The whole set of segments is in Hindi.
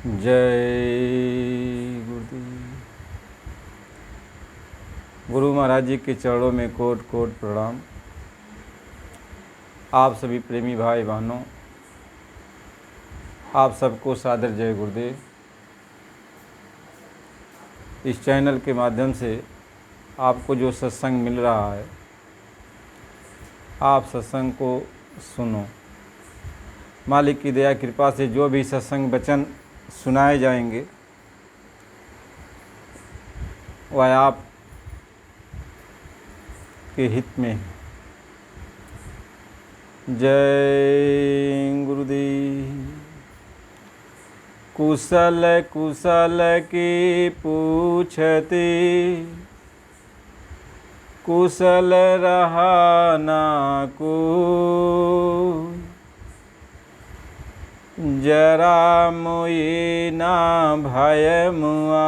जय गुरुदेव। गुरु महाराज जी के चरणों में कोट कोट प्रणाम। आप सभी प्रेमी भाई बहनों, आप सबको सादर जय गुरुदेव। इस चैनल के माध्यम से आपको जो सत्संग मिल रहा है, आप सत्संग को सुनो। मालिक की दया कृपा से जो भी सत्संग वचन सुनाए जाएंगे वह आप के हित में है। जय गुरुदेव। कुशल कुशल की पूछती, कुशल रहा ना कोई, जरा मोई ना भय मुआ,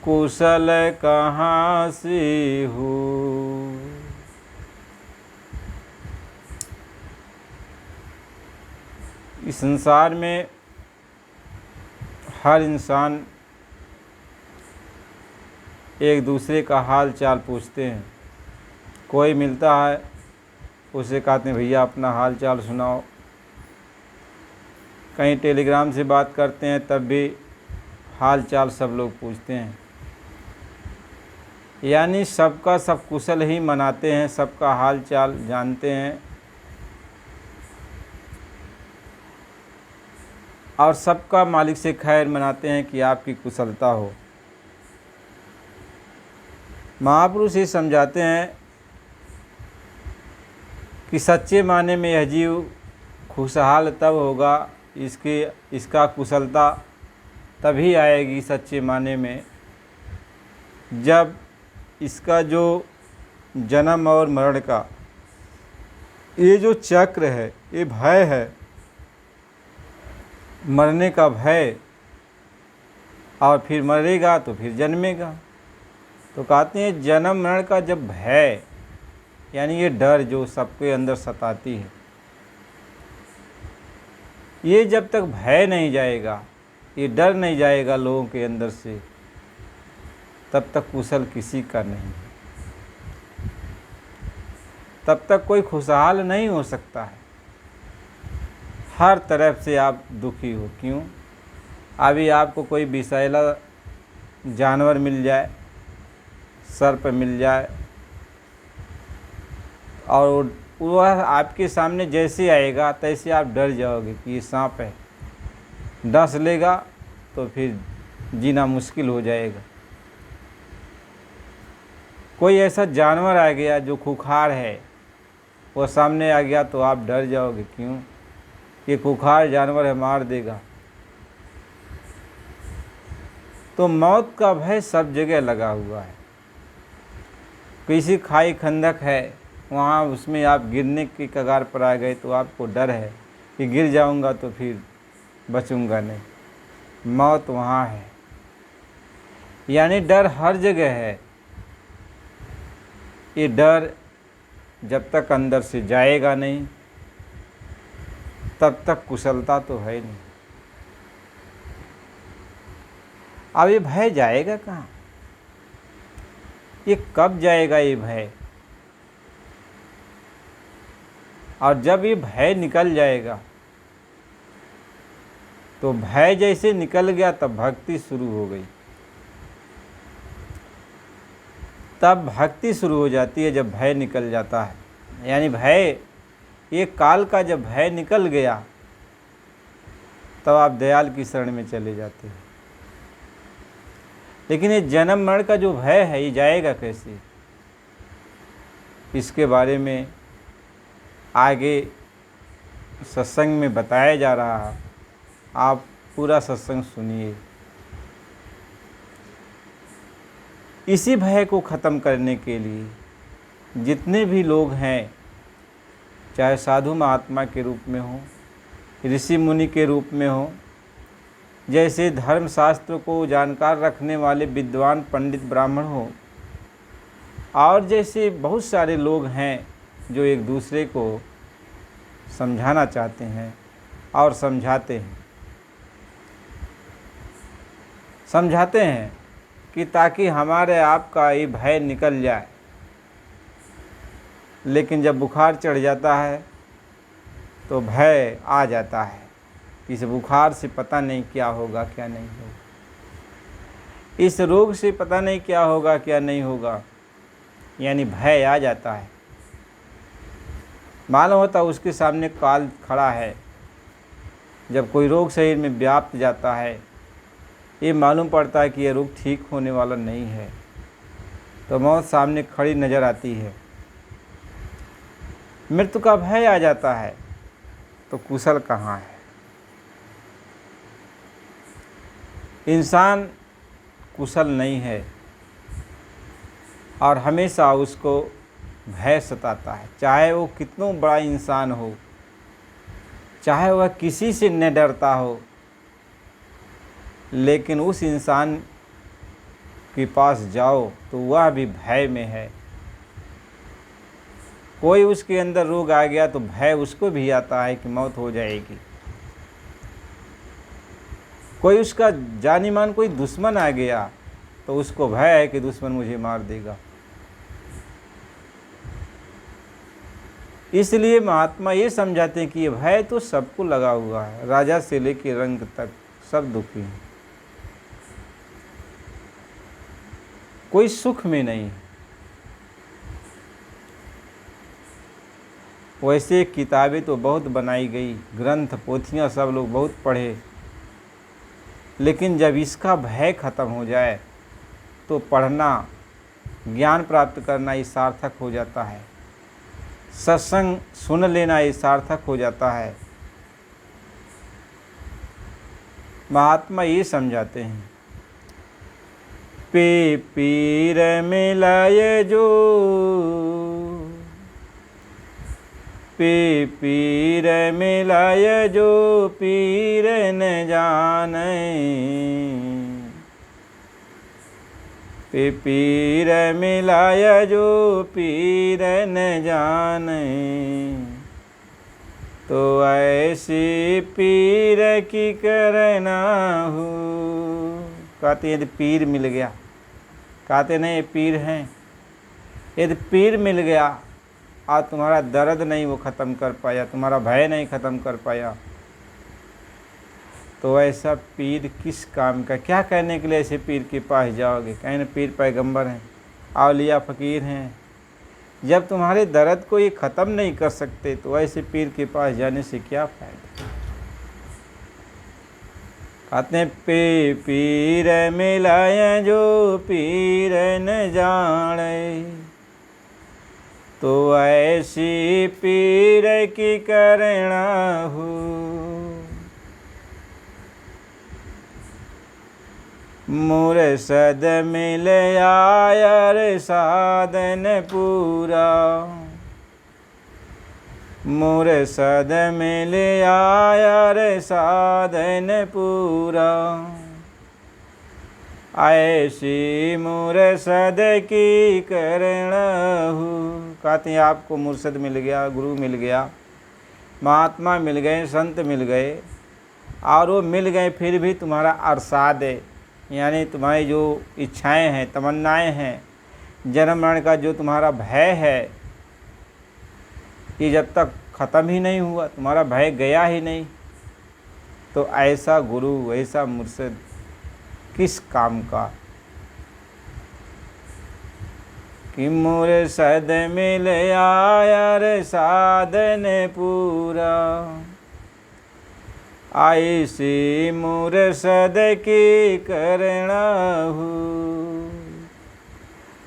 कुशल कहाँ से हो। इस संसार में हर इंसान एक दूसरे का हाल चाल पूछते हैं। कोई मिलता है, उसे कहते हैं भैया अपना हाल चाल सुनाओ। कहीं टेलीग्राम से बात करते हैं तब भी हाल चाल सब लोग पूछते हैं। यानी सबका सब कुशल ही मनाते हैं, सबका हाल चाल जानते हैं और सबका मालिक से खैर मनाते हैं कि आपकी कुशलता हो। महापुरुष ये समझाते हैं कि सच्चे माने में यह जीव खुशहाल तब होगा, इसका कुशलता तभी आएगी सच्चे माने में जब इसका जो जन्म और मरण का ये जो चक्र है, ये भय है, मरने का भय, और फिर मरेगा तो फिर जन्मेगा। तो कहते हैं जन्म मरण का जब भय, यानी ये डर जो सबके अंदर सताती है, ये जब तक भय नहीं जाएगा, ये डर नहीं जाएगा लोगों के अंदर से, तब तक कुशल किसी का नहीं, तब तक कोई खुशहाल नहीं हो सकता है। हर तरफ से आप दुखी हो। क्यों? अभी आपको कोई विषैला जानवर मिल जाए, सर्प मिल जाए, और वह आपके सामने जैसे आएगा तैसे आप डर जाओगे कि ये सांप है, डस लेगा तो फिर जीना मुश्किल हो जाएगा। कोई ऐसा जानवर आ गया जो खूंखार है, वो सामने आ गया तो आप डर जाओगे। क्यों? ये खूंखार जानवर है, मार देगा। तो मौत का भय सब जगह लगा हुआ है। किसी खाई खंदक है, वहाँ उसमें आप गिरने की कगार पर आ गए तो आपको डर है कि गिर जाऊंगा तो फिर बचूंगा नहीं। मौत वहाँ है, यानी डर हर जगह है। ये डर जब तक अंदर से जाएगा नहीं, तब तक कुशलता तो है नहीं। अब ये भय जाएगा कहाँ? ये कब जाएगा ये भय? और जब ये भय निकल जाएगा, तो भय जैसे निकल गया तब भक्ति शुरू हो गई। तब भक्ति शुरू हो जाती है जब भय निकल जाता है। यानी भय, ये काल का जब भय निकल गया तब आप दयाल की शरण में चले जाते हैं। लेकिन ये जन्म मरण का जो भय है, ये जाएगा कैसे? इसके बारे में आगे सत्संग में बताया जा रहा है। आप पूरा सत्संग सुनिए। इसी भय को ख़त्म करने के लिए जितने भी लोग हैं, चाहे साधु महात्मा के रूप में हो, ऋषि मुनि के रूप में हो, जैसे धर्मशास्त्र को जानकार रखने वाले विद्वान पंडित ब्राह्मण हो, और जैसे बहुत सारे लोग हैं जो एक दूसरे को समझाना चाहते हैं और समझाते हैं। समझाते हैं कि ताकि हमारे आप का ये भय निकल जाए, लेकिन जब बुखार चढ़ जाता है तो भय आ जाता है। इस बुखार से पता नहीं क्या होगा क्या नहीं होगा, इस रोग से पता नहीं क्या होगा क्या नहीं होगा, यानी भय आ जाता है। मालूम होता उसके सामने काल खड़ा है। जब कोई रोग शरीर में व्याप्त जाता है, ये मालूम पड़ता है कि यह रोग ठीक होने वाला नहीं है, तो मौत सामने खड़ी नज़र आती है, मृत्यु का भय आ जाता है, तो कुशल कहाँ है। इंसान कुशल नहीं है और हमेशा उसको भय सताता है, चाहे वो कितना बड़ा इंसान हो, चाहे वह किसी से न डरता हो, लेकिन उस इंसान के पास जाओ तो वह भी भय में है। कोई उसके अंदर रोग आ गया तो भय उसको भी आता है कि मौत हो जाएगी। कोई उसका जानी मान कोई दुश्मन आ गया तो उसको भय है कि दुश्मन मुझे मार देगा। इसलिए महात्मा ये समझाते हैं कि ये भय तो सबको लगा हुआ है, राजा से लेकर रंग तक सब दुखी हैं, कोई सुख में नहीं। वैसे किताबें तो बहुत बनाई गई, ग्रंथ पोथियाँ सब लोग बहुत पढ़े, लेकिन जब इसका भय खत्म हो जाए तो पढ़ना, ज्ञान प्राप्त करना ये सार्थक हो जाता है। सत्संग सुन लेना ये सार्थक हो जाता है। महात्मा ये समझाते हैं, पे पीर मिलाए जो, पे पीर मिलाए जो पीर न जाने, पे पीर मिलाया जो पीर न जाने, तो ऐसी पीर की करना हो। कहते यदि पीर मिल गया, कहते नहीं ये पीर हैं, यदि पीर मिल गया और तुम्हारा दर्द नहीं वो ख़त्म कर पाया, तुम्हारा भय नहीं ख़त्म कर पाया, तो ऐसा पीर किस काम का। क्या कहने के लिए ऐसे पीर के पास जाओगे? कहीं न पीर पैगंबर हैं, औलिया फ़कीर हैं। जब तुम्हारे दर्द को ये ख़त्म नहीं कर सकते तो ऐसे पीर के पास जाने से क्या फ़ायदा। कहते हैं पे पीर मिलाए जो पीर न जाने, तो ऐसी पीर की करना हो। मुर्शद मिल आयर साधन पूरा, मुर्शद मिल आयर साधन पूरा, ऐसी मुर्शद की करना हो। कहते हैं आपको मुर्शद मिल गया, गुरु मिल गया, महात्मा मिल गए, संत मिल गए, और वो मिल गए फिर भी तुम्हारा अरसाद है, यानी तुम्हारी जो इच्छाएं हैं, तमन्नाएं हैं, जन्म मरण का जो तुम्हारा भय है, ये जब तक ख़त्म ही नहीं हुआ, तुम्हारा भय गया ही नहीं, तो ऐसा गुरु, ऐसा मुर्शिद किस काम का। कि मुर्शद मिल आया रे साधन पूरा, ऐसी मुर्शद की करना हो।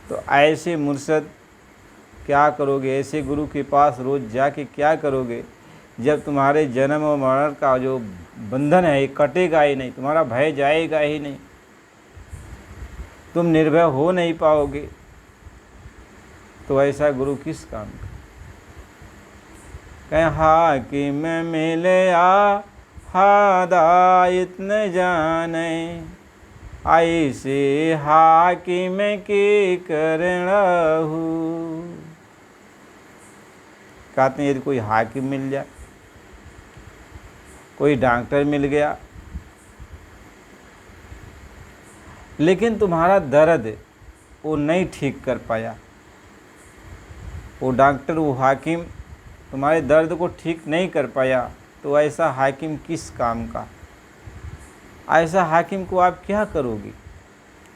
तो ऐसे मुर्शद क्या करोगे, ऐसे गुरु के पास रोज़ जाके क्या करोगे, जब तुम्हारे जन्म और मरण का जो बंधन है ये कटेगा ही नहीं, तुम्हारा भय जाएगा ही नहीं, तुम निर्भय हो नहीं पाओगे, तो ऐसा गुरु किस काम का। कहें हाकिम मिले आ हादायत न जाने, ऐसे हाकिम की करना हो। कहते हैं यदि कोई हाकिम मिल जाए, कोई डॉक्टर मिल गया, लेकिन तुम्हारा दर्द वो नहीं ठीक कर पाया। वो डॉक्टर, वो हाकिम तुम्हारे दर्द को ठीक नहीं कर पाया, तो ऐसा हाकिम किस काम का? ऐसा हाकिम को आप क्या करोगे,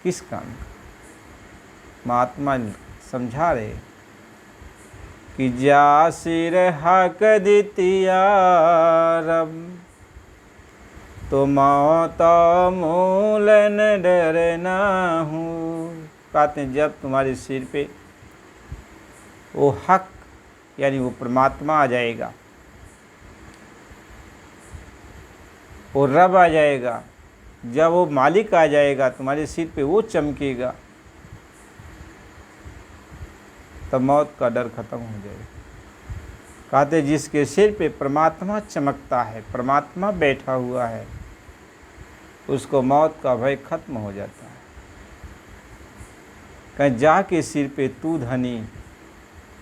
किस काम का? महात्मा समझा रहे कि जा सिर हक दितिया रब, तो मौत मूल न डरना हूँ। कहते हैं जब तुम्हारे सिर पे वो हक यानी वो परमात्मा आ जाएगा, वो रब आ जाएगा, जब वो मालिक आ जाएगा तुम्हारे सिर पे, वो चमकेगा, तब मौत का डर खत्म हो जाएगा। कहते जिसके सिर पे परमात्मा चमकता है, परमात्मा बैठा हुआ है, उसको मौत का भय खत्म हो जाता है। कहीं जाके सिर पे तू धनी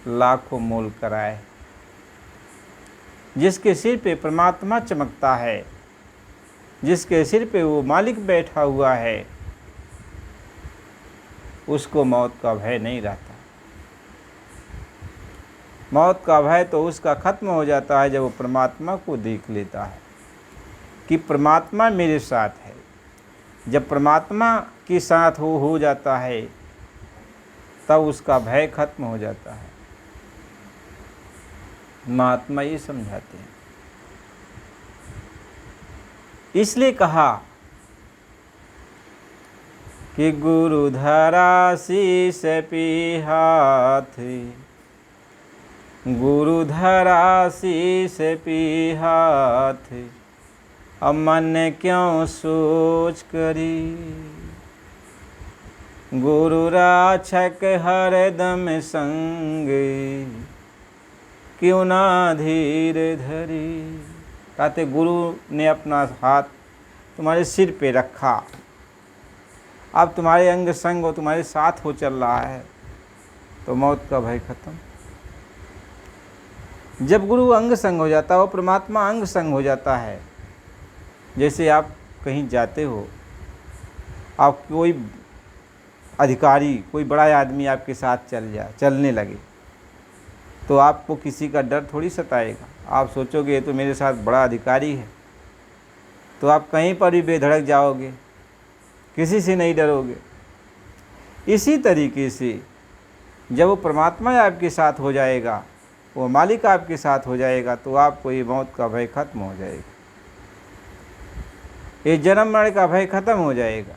लाखों मोल कराए। जिसके सिर पे परमात्मा चमकता है, जिसके सिर पे वो मालिक बैठा हुआ है, उसको मौत का भय नहीं रहता। मौत का भय तो उसका खत्म हो जाता है जब वो परमात्मा को देख लेता है कि परमात्मा मेरे साथ है। जब परमात्मा के साथ हो जाता है, तब उसका भय खत्म हो जाता है। महात्मा ये समझाते हैं। इसलिए कहा कि गुरु धरा शीस पे हाथ, गुरु धरा शीस पे हाथ, अब मन क्यों सोच करी, गुरु राक्षक हरदम संग, क्यों ना धीर धरी। कहते गुरु ने अपना हाथ तुम्हारे सिर पे रखा, अब तुम्हारे अंग संग हो, तुम्हारे साथ हो चल रहा है, तो मौत का भय खत्म। जब गुरु अंग संग हो जाता है, वो परमात्मा अंग संग हो जाता है। जैसे आप कहीं जाते हो, आप कोई अधिकारी, कोई बड़ा आदमी आपके साथ चलने लगे, तो आपको किसी का डर थोड़ी सताएगा। आप सोचोगे ये तो मेरे साथ बड़ा अधिकारी है, तो आप कहीं पर भी बेधड़क जाओगे, किसी से नहीं डरोगे। इसी तरीके से जब वो परमात्मा आपके साथ हो जाएगा, वो मालिक आपके साथ हो जाएगा, तो आपको ये मौत का भय खत्म हो जाएगा, ये जन्म मरण का भय खत्म हो जाएगा।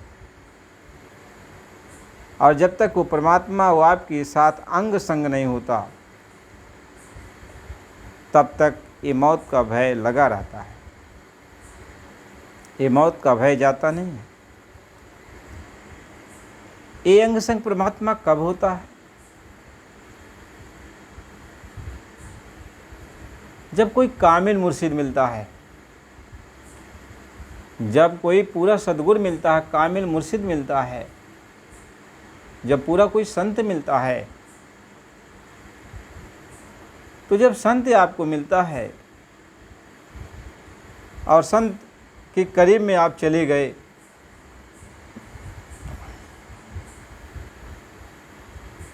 और जब तक वो परमात्मा वो आपके साथ अंग संग नहीं होता, तब तक ये मौत का भय लगा रहता है। ये मौत का भय जाता नहीं है। ये अंग संग परमात्मा कब होता है? जब कोई कामिल मुर्शिद मिलता है, जब कोई पूरा सद्गुरु मिलता है, कामिल मुर्शिद मिलता है, जब पूरा कोई संत मिलता है, तो जब संत आपको मिलता है और संत के करीब में आप चले गए,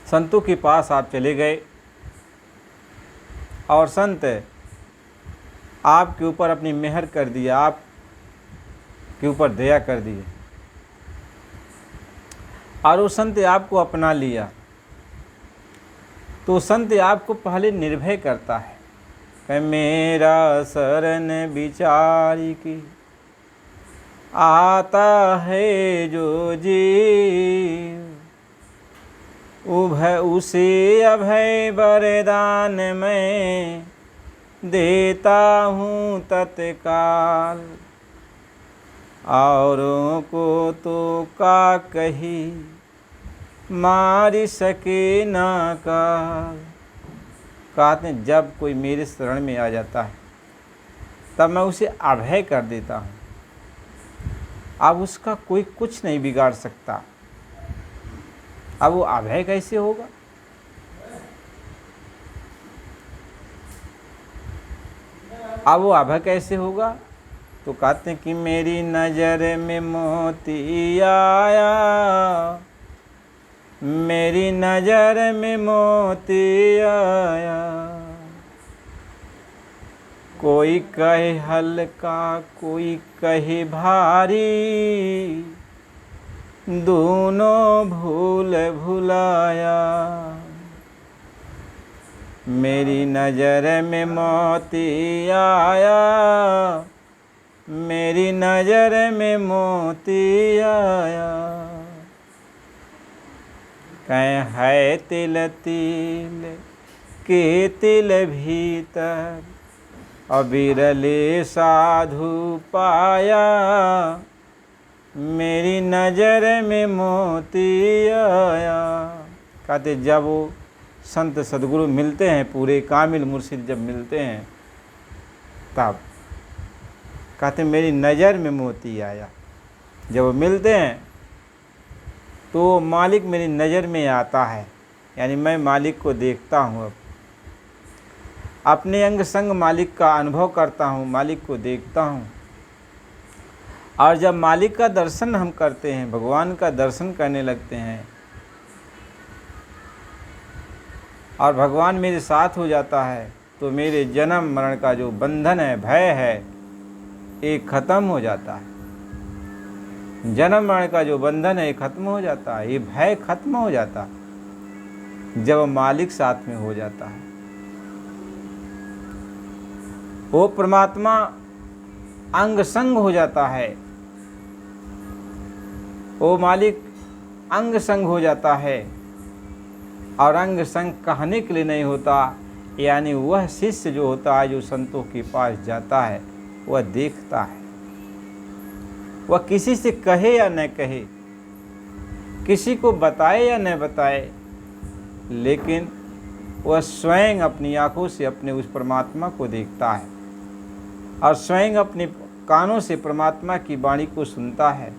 संतों के पास आप चले गए और संत आपके ऊपर अपनी मेहर कर दिया, आपके ऊपर दया कर दिए, और वो संत आपको अपना लिया, तो संत आपको पहले निर्भय करता है कि मेरा शरण विचारी की आता है जो जीव, उभय उसे अभय वरदान मैं देता हूँ तत्काल, औरों को तो का कही मार सके ना काल। कहते हैं जब कोई मेरे शरण में आ जाता है, तब मैं उसे अभय कर देता हूँ। अब उसका कोई कुछ नहीं बिगाड़ सकता। अब वो अभय कैसे होगा? अब वो अभय कैसे होगा? तो कहते हैं कि मेरी नज़र में मोती आया, मेरी नज़र में मोती आया। कोई कहे हल्का, कोई कहे भारी, दोनों भूल भुलाया। मेरी नज़र में मोती आया, मेरी नज़र में मोती आया। कहीं है तिल तिल के तिल भीतर, अबिरले साधु पाया। मेरी नज़र में मोती आया। कहते जब वो संत सदगुरु मिलते हैं, पूरे कामिल मुर्शिद जब मिलते हैं, तब कहते मेरी नज़र में मोती आया। जब वो मिलते हैं तो मालिक मेरी नज़र में आता है, यानी मैं मालिक को देखता हूँ। अब अपने अंग संग मालिक का अनुभव करता हूँ, मालिक को देखता हूँ। और जब मालिक का दर्शन हम करते हैं, भगवान का दर्शन करने लगते हैं और भगवान मेरे साथ हो जाता है, तो मेरे जन्म मरण का जो बंधन है, भय है, ये ख़त्म हो जाता है। जन्म मरण का जो बंधन है ये ख़त्म हो जाता है, ये भय ख़त्म हो जाता है जब मालिक साथ में हो जाता है। वो परमात्मा अंग संग हो जाता है, वो मालिक अंग संग हो जाता है। और अंग संग कहने के लिए नहीं होता, यानी वह शिष्य जो होता है, जो संतों के पास जाता है, वह देखता है। वह किसी से कहे या न कहे, किसी को बताए या न बताए, लेकिन वह स्वयं अपनी आँखों से अपने उस परमात्मा को देखता है और स्वयं अपने कानों से परमात्मा की वाणी को सुनता है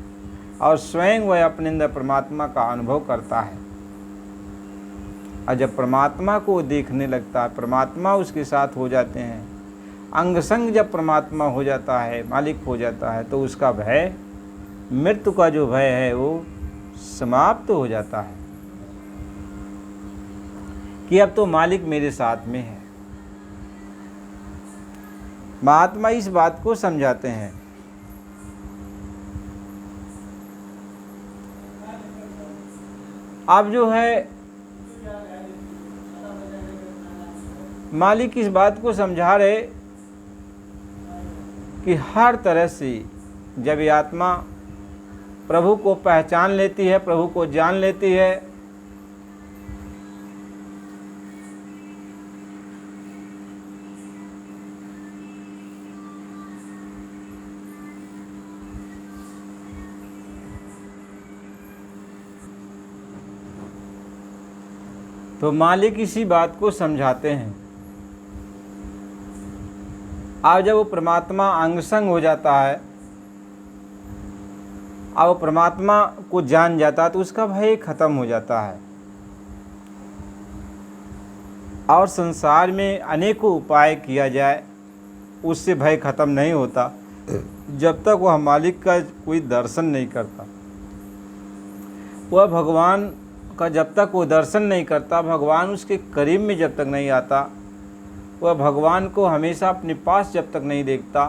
और स्वयं वह अपने अंदर परमात्मा का अनुभव करता है। और जब परमात्मा को देखने लगता है, परमात्मा उसके साथ हो जाते हैं, अंग संग जब परमात्मा हो जाता है, मालिक हो जाता है, तो उसका भय, मृत्यु का जो भय है वो समाप्त हो जाता है कि अब तो मालिक मेरे साथ में है। महात्मा इस बात को समझाते हैं। अब जो है मालिक इस बात को समझा रहे कि हर तरह से जब ये आत्मा प्रभु को पहचान लेती है, प्रभु को जान लेती है, तो मालिक इसी बात को समझाते हैं। अब जब वो परमात्मा अंगसंग हो जाता है, अब वो परमात्मा को जान जाता है, तो उसका भय खत्म हो जाता है। और संसार में अनेकों उपाय किया जाए, उससे भय खत्म नहीं होता जब तक वह मालिक का कोई दर्शन नहीं करता। वह भगवान का जब तक वो दर्शन नहीं करता, भगवान उसके करीब में जब तक नहीं आता, वह भगवान को हमेशा अपने पास जब तक नहीं देखता,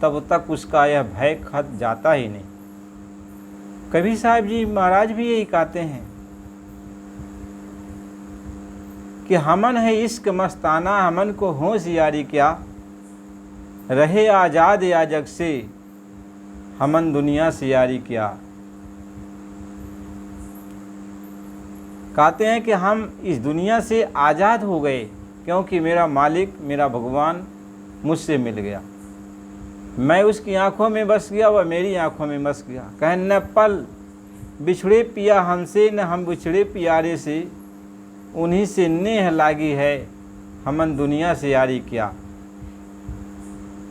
तब तक उसका यह भय खत्म जाता ही नहीं। कबीर साहब जी महाराज भी यही कहते हैं कि हमन है इश्क मस्ताना, हमन को होशियारी क्या, रहे आज़ाद या जग से, हमन दुनिया से यारी क्या। कहते हैं कि हम इस दुनिया से आज़ाद हो गए, क्योंकि मेरा मालिक, मेरा भगवान मुझसे मिल गया। मैं उसकी आंखों में बस गया, वह मेरी आंखों में बस गया। कहें न पल बिछड़े पिया हमसे, न हम बिछड़े प्यारे से, उन्हीं से नेह लागी है, हमन दुनिया से यारी क्या।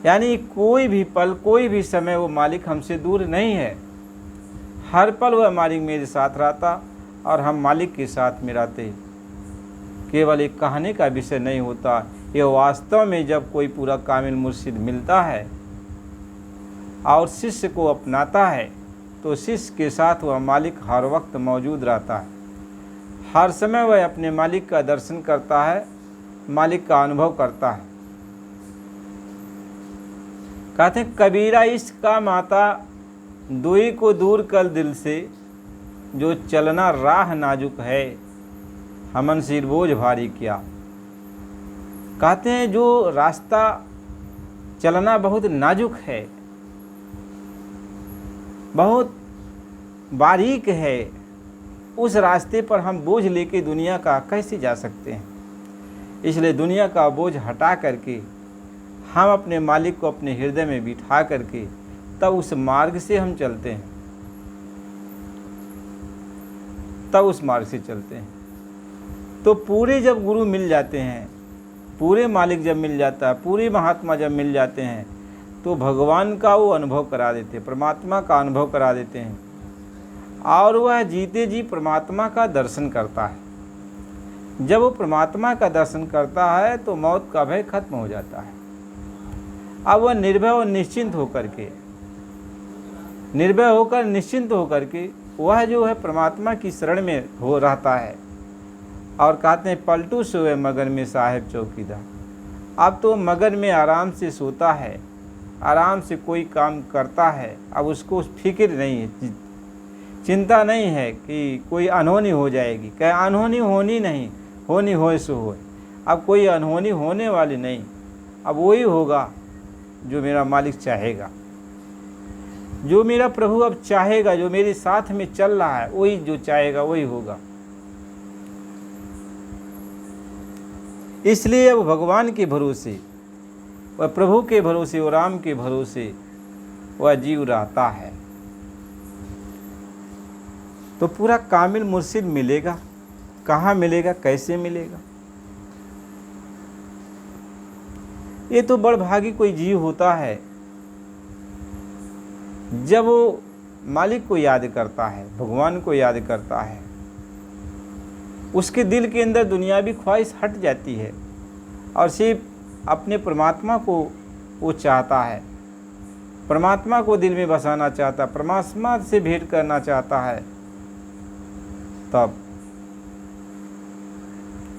यानी कोई भी पल, कोई भी समय वो मालिक हमसे दूर नहीं है। हर पल वह मालिक मेरे साथ रहता और हम मालिक के साथ में रहते। केवल एक कहने का विषय नहीं होता, ये वास्तव में जब कोई पूरा कामिल मुर्शिद मिलता है और शिष्य को अपनाता है तो शिष्य के साथ वह मालिक हर वक्त मौजूद रहता है। हर समय वह अपने मालिक का दर्शन करता है, मालिक का अनुभव करता है। कहते हैं कबीरा इश्क का माता दुई को दूर कर दिल से, जो चलना राह नाजुक है हमन सिर बोझ भारी क्या। कहते हैं जो रास्ता चलना बहुत नाजुक है, बहुत बारीक है, उस रास्ते पर हम बोझ लेके दुनिया का कैसे जा सकते हैं। इसलिए दुनिया का बोझ हटा करके हम अपने मालिक को अपने हृदय में बिठा करके तब उस मार्ग से हम चलते हैं, तब उस मार्ग से चलते हैं। तो पूरे जब गुरु मिल जाते हैं, पूरे मालिक जब मिल जाता है, पूरे महात्मा जब मिल जाते हैं, तो भगवान का वो अनुभव करा देते हैं, परमात्मा का अनुभव करा देते हैं और वह जीते जी परमात्मा का दर्शन करता है। जब वो परमात्मा का दर्शन करता है तो मौत का भय खत्म हो जाता है। अब वह निर्भय और निश्चिंत होकर के, निर्भय होकर निश्चिंत होकर के वह जो है परमात्मा की शरण में हो रहता है। और कहते हैं पलटू सोए मगन में साहेब चौकीदार। अब तो मगन में आराम से सोता है, आराम से कोई काम करता है। अब उसको फिक्र नहीं है, चिंता नहीं है कि कोई अनहोनी हो जाएगी। क्या अनहोनी होनी नहीं, होनी होए सो होए। अब कोई अनहोनी होने वाली नहीं, अब वही होगा जो मेरा मालिक चाहेगा, जो मेरा प्रभु अब चाहेगा, जो मेरे साथ में चल रहा है वही जो चाहेगा वही होगा। इसलिए अब भगवान के भरोसे, वह प्रभु के भरोसे, वो राम के भरोसे वह जीव रहता है। तो पूरा कामिल मुर्शिद मिलेगा, कहाँ मिलेगा, कैसे मिलेगा। ये तो बड़भागी कोई जीव होता है जब वो मालिक को याद करता है, भगवान को याद करता है, उसके दिल के अंदर दुनियावी ख्वाहिश हट जाती है और सिर्फ अपने परमात्मा को वो चाहता है, परमात्मा को दिल में बसाना चाहता है, परमात्मा से भेंट करना चाहता है। तब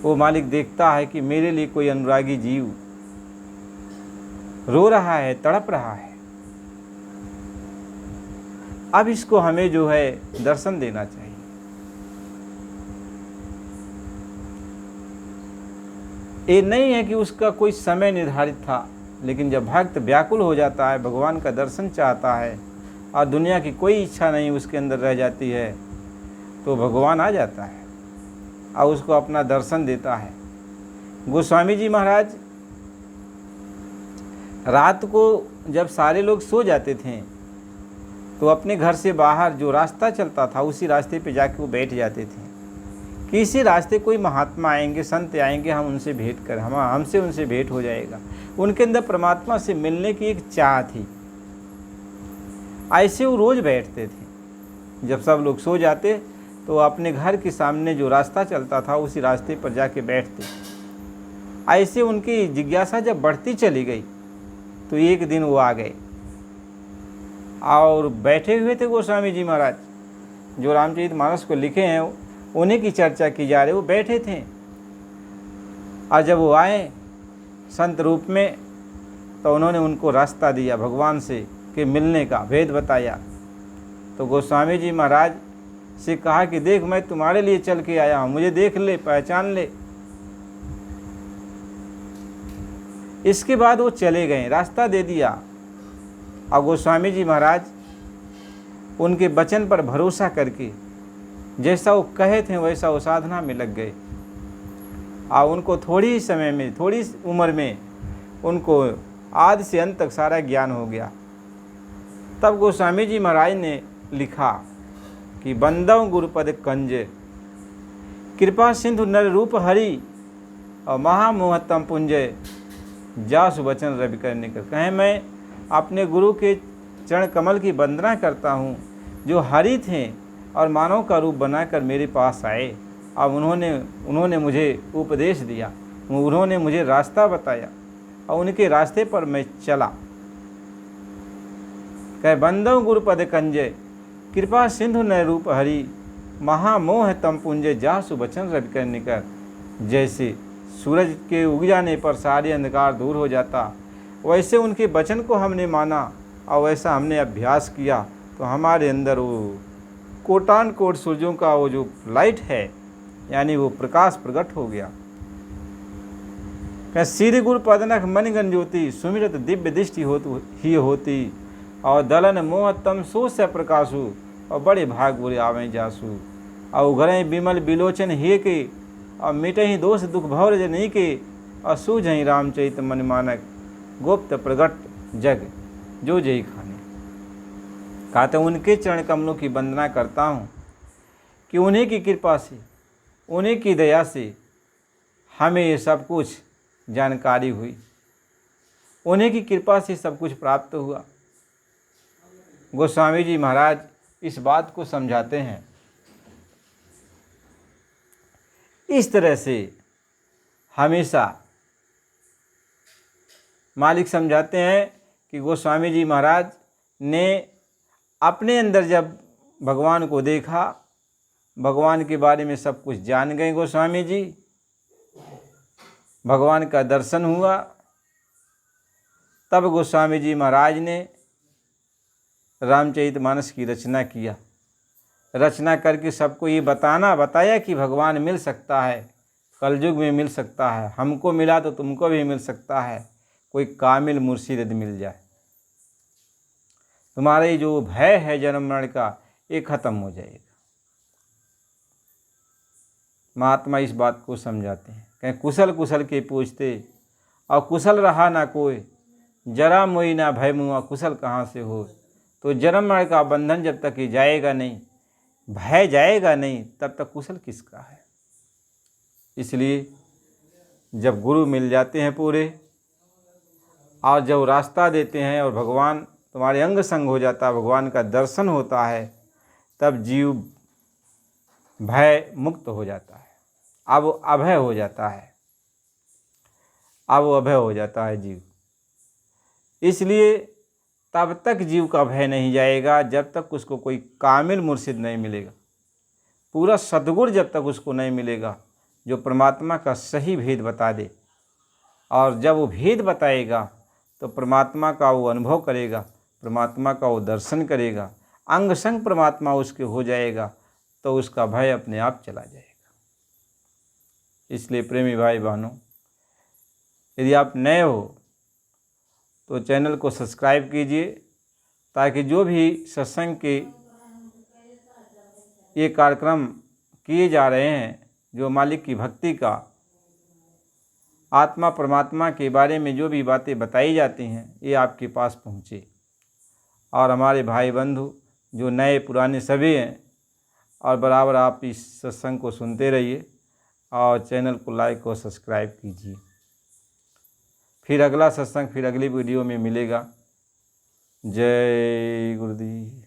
वो मालिक देखता है कि मेरे लिए कोई अनुरागी जीव रो रहा है, तड़प रहा है, अब इसको हमें जो है दर्शन देना चाहिए। ये नहीं है कि उसका कोई समय निर्धारित था, लेकिन जब भक्त व्याकुल हो जाता है, भगवान का दर्शन चाहता है और दुनिया की कोई इच्छा नहीं उसके अंदर रह जाती है, तो भगवान आ जाता है और उसको अपना दर्शन देता है। गोस्वामी जी महाराज रात को जब सारे लोग सो जाते थे तो अपने घर से बाहर जो रास्ता चलता था उसी रास्ते पे जाके वो बैठ जाते थे कि इसी रास्ते कोई महात्मा आएंगे, संत आएंगे, हम उनसे भेंट कर, हमसे उनसे भेंट हो जाएगा। उनके अंदर परमात्मा से मिलने की एक चाह थी। ऐसे वो रोज़ बैठते थे। जब सब लोग सो जाते तो अपने घर के सामने जो रास्ता चलता था उसी रास्ते पर जाके बैठते। ऐसे उनकी जिज्ञासा जब बढ़ती चली गई तो एक दिन वो आ गए और बैठे हुए थे गोस्वामी जी महाराज, जो रामचरितमानस को लिखे हैं उन्हीं की चर्चा की जा रही। वो बैठे थे और जब वो आए संत रूप में तो उन्होंने उनको रास्ता दिया भगवान से कि मिलने का भेद बताया। तो गोस्वामी जी महाराज से कहा कि देख मैं तुम्हारे लिए चल के आया हूँ, मुझे देख ले, पहचान ले। इसके बाद वो चले गए, रास्ता दे दिया और गोस्वामी जी महाराज उनके वचन पर भरोसा करके जैसा वो कहे थे वैसा वो साधना में लग गए और उनको थोड़ी ही समय में, थोड़ी उम्र में उनको आदि से अंत तक सारा ज्ञान हो गया। तब गोस्वामी जी महाराज ने लिखा कि बंदव गुरुपद कंज, कृपा सिंधु नर रूप हरि और महामोहतम पुंजय, जासु वचन रवि करने कर। कहें मैं अपने गुरु के चरण कमल की वंदना करता हूँ जो हरि थे और मानव का रूप बनाकर मेरे पास आए। अब उन्होंने मुझे उपदेश दिया, उन्होंने मुझे रास्ता बताया और उनके रास्ते पर मैं चला। कह बंदो गुरुपद कंजय, कृपा सिंधु न रूप हरि, महामोह तम पुंजय, जासु बचन रवि कर निकर। जैसे सूरज के उग जाने पर सारे अंधकार दूर हो जाता, वैसे उनके वचन को हमने माना और वैसा हमने अभ्यास किया तो हमारे अंदर वो कोटान कोट सूर्यों का वो जो लाइट है, यानी वो प्रकाश प्रकट हो गया। श्री गुरु पदनख मन गण ज्योति, सुमिरत दिव्य दृष्टि ही होती, और दलन मोह तम सो से प्रकाशु, और बड़े भाग बुरे आवें जासु। और उघरें विमल बिलोचन हे के, और मिटहि दोष दुख भौर जनी के, और सूझहि रामचरित मन मानक, गुप्त प्रगट जग जो जय खाने। कहा तो उनके चरण कमलों की वंदना करता हूँ कि उन्हीं की कृपा से, उन्हीं की दया से हमें ये सब कुछ जानकारी हुई, उन्हीं की कृपा से सब कुछ प्राप्त हुआ। गोस्वामी जी महाराज इस बात को समझाते हैं। इस तरह से हमेशा मालिक समझाते हैं कि गोस्वामी जी महाराज ने अपने अंदर जब भगवान को देखा, भगवान के बारे में सब कुछ जान गए गोस्वामी जी, भगवान का दर्शन हुआ, तब गोस्वामी जी महाराज ने रामचरितमानस की रचना किया। रचना करके सबको ये बताया कि भगवान मिल सकता है, कलयुग में मिल सकता है, हमको मिला तो तुमको भी मिल सकता है, कोई कामिल मुर्शिद यदि मिल जाए, तुम्हारे जो भय है जन्म मरण का ये खत्म हो जाएगा। महात्मा इस बात को समझाते हैं, कहीं कुशल कुशल के पूछते, और कुशल रहा ना कोई, जरा मोई ना भय मुआ, कुशल कहाँ से हो। तो जन्म मरण का बंधन जब तक ये जाएगा नहीं, भय जाएगा नहीं, तब तक कुशल किसका है। इसलिए जब गुरु मिल जाते हैं पूरे, और जब रास्ता देते हैं और भगवान तुम्हारे अंग संग हो जाता है, भगवान का दर्शन होता है, तब जीव भय मुक्त हो जाता है। अब अभय हो जाता है, अब अभय हो जाता है जीव। इसलिए तब तक जीव का भय नहीं जाएगा जब तक उसको कोई कामिल मुर्शिद नहीं मिलेगा, पूरा सद्गुरु जब तक उसको नहीं मिलेगा जो परमात्मा का सही भेद बता दे। और जब वो भेद बताएगा तो परमात्मा का वो अनुभव करेगा, परमात्मा का वो दर्शन करेगा, अंग संग परमात्मा उसके हो जाएगा, तो उसका भय अपने आप चला जाएगा। इसलिए प्रेमी भाई बहनों, यदि आप नए हो तो चैनल को सब्सक्राइब कीजिए, ताकि जो भी सत्संग के ये कार्यक्रम किए जा रहे हैं, जो मालिक की भक्ति का, आत्मा परमात्मा के बारे में जो भी बातें बताई जाती हैं, ये आपके पास पहुँचे। और हमारे भाई बंधु जो नए पुराने सभी हैं, और बराबर आप इस सत्संग को सुनते रहिए और चैनल को लाइक और सब्सक्राइब कीजिए। फिर अगला सत्संग फिर अगली वीडियो में मिलेगा। जय गुरुदेव।